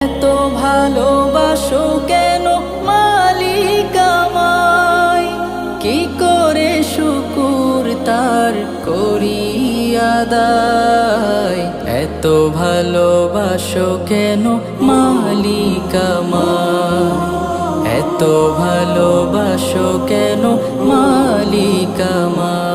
এত ভালোবাসো কেন মালিক আমায়, কি করে শুকুর তার করি আদায়। এত ভালোবাসো কেন মালিক আমায়, এত ভালোবাসো কেন মালিক আমায়।